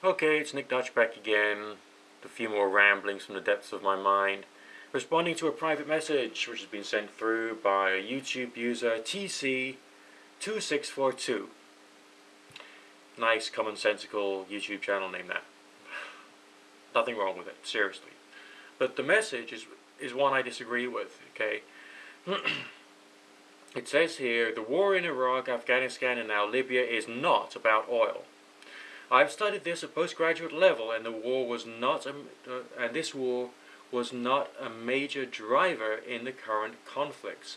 Okay, it's Nick Dutch back again. A few more ramblings from the depths of my mind. Responding to a private message which has been sent through by YouTube user TC2642. Nice, commonsensical YouTube channel name that. Nothing wrong with it, seriously. But the message is one I disagree with, okay? It says here, the war in Iraq, Afghanistan, and now Libya is not about oil. I've studied this at postgraduate level, and this war was not a major driver in the current conflicts.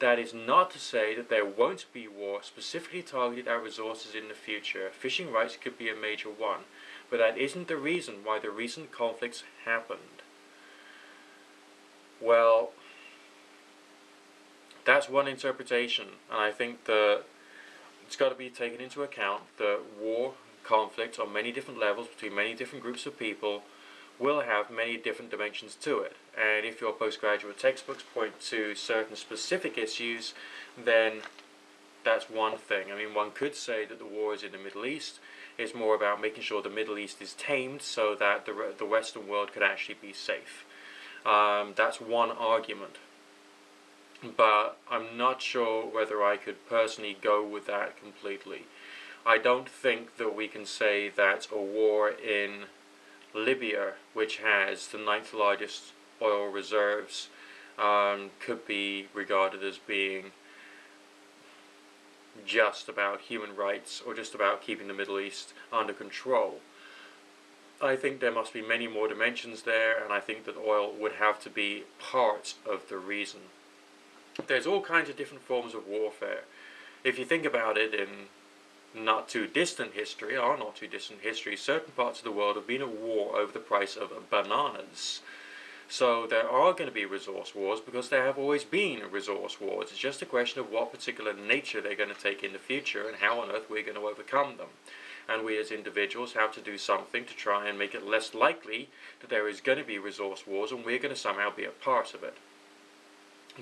That is not to say that there won't be war specifically targeted at resources in the future. Fishing rights could be a major one, but that isn't the reason why the recent conflicts happened. Well, that's one interpretation, and I think that it's got to be taken into account that war, conflict on many different levels between many different groups of people will have many different dimensions to it. And if your postgraduate textbooks point to certain specific issues, then that's one thing. I mean, one could say that the war is in the Middle East. It's more about making sure the Middle East is tamed so that the Western world could actually be safe. That's one argument. But I'm not sure whether I could personally go with that completely. I don't think that we can say that a war in Libya, which has the 9th largest oil reserves, could be regarded as being just about human rights or just about keeping the Middle East under control. I think there must be many more dimensions there, and I think that oil would have to be part of the reason. There's all kinds of different forms of warfare. If you think about it in not too distant history, certain parts of the world have been at war over the price of bananas. So there are going to be resource wars because there have always been resource wars. It's just a question of what particular nature they're going to take in the future and how on earth we're going to overcome them. And we as individuals have to do something to try and make it less likely that there is going to be resource wars and we're going to somehow be a part of it.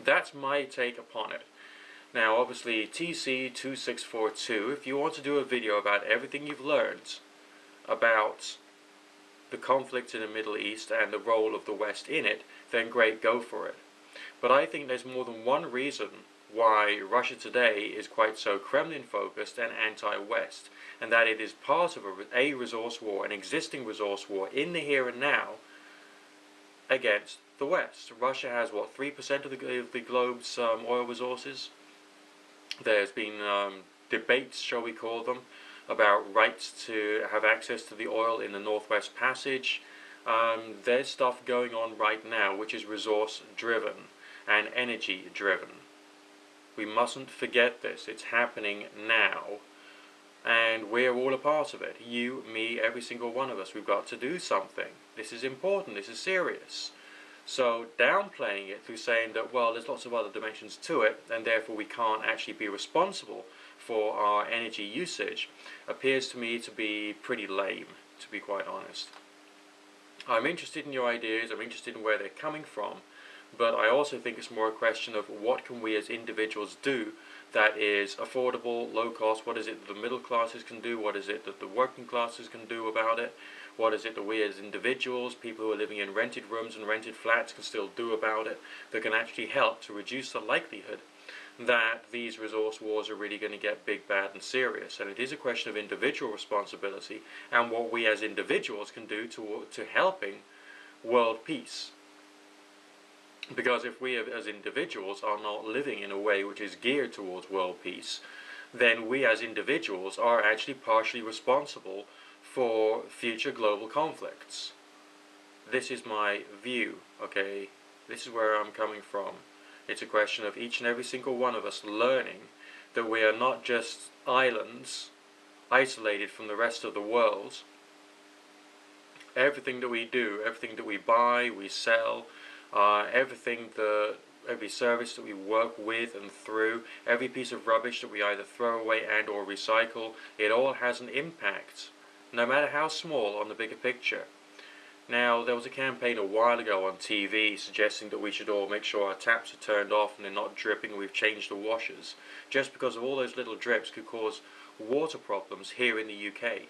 That's my take upon it. Now, obviously, TC2642, if you want to do a video about everything you've learned about the conflict in the Middle East and the role of the West in it, then great, go for it. But I think there's more than one reason why Russia today is quite so Kremlin-focused and anti-West, and that it is part of a resource war, an existing resource war in the here and now against the West. Russia has, what, 3% of the globe's oil resources? There's been debates, shall we call them, about rights to have access to the oil in the Northwest Passage. There's stuff going on right now which is resource-driven and energy-driven. We mustn't forget this. It's happening now, and we're all a part of it. You, me, every single one of us. We've got to do something. This is important. This is serious. So downplaying it through saying that, well, there's lots of other dimensions to it, and therefore we can't actually be responsible for our energy usage, appears to me to be pretty lame, to be quite honest. I'm interested in your ideas, I'm interested in where they're coming from, but I also think it's more a question of what can we as individuals do that is affordable, low cost. What is it that the middle classes can do? What is it that the working classes can do about it? What is it that we as individuals, people who are living in rented rooms and rented flats, can still do about it that can actually help to reduce the likelihood that these resource wars are really going to get big, bad and serious? And it is a question of individual responsibility and what we as individuals can do to helping world peace. Because if we as individuals are not living in a way which is geared towards world peace, then we as individuals are actually partially responsible for future global conflicts. This is my view, okay? This is where I'm coming from. It's a question of each and every single one of us learning that we are not just islands isolated from the rest of the world. Everything that we do, everything that we buy, we sell, every service that we work with and through, every piece of rubbish that we either throw away and or recycle, it all has an impact, no matter how small, on the bigger picture. Now, there was a campaign a while ago on TV suggesting that we should all make sure our taps are turned off and they're not dripping and we've changed the washers, just because of all those little drips could cause water problems here in the UK.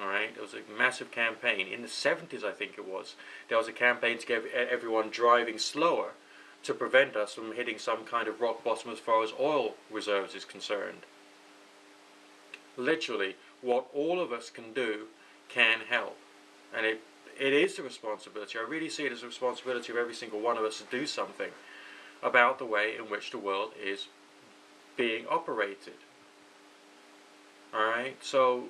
Alright, there was a massive campaign. In the 70s, I think it was, there was a campaign to get everyone driving slower to prevent us from hitting some kind of rock bottom as far as oil reserves is concerned. Literally, what all of us can do can help. And it is the responsibility, I really see it as a responsibility of every single one of us to do something about the way in which the world is being operated. Alright, so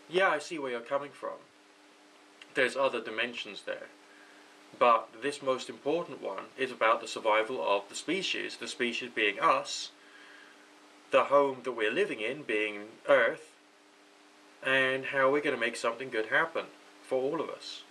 yeah, I see where you're coming from. There's other dimensions there. But this most important one is about the survival of the species being us, the home that we're living in being Earth, and how we're going to make something good happen for all of us.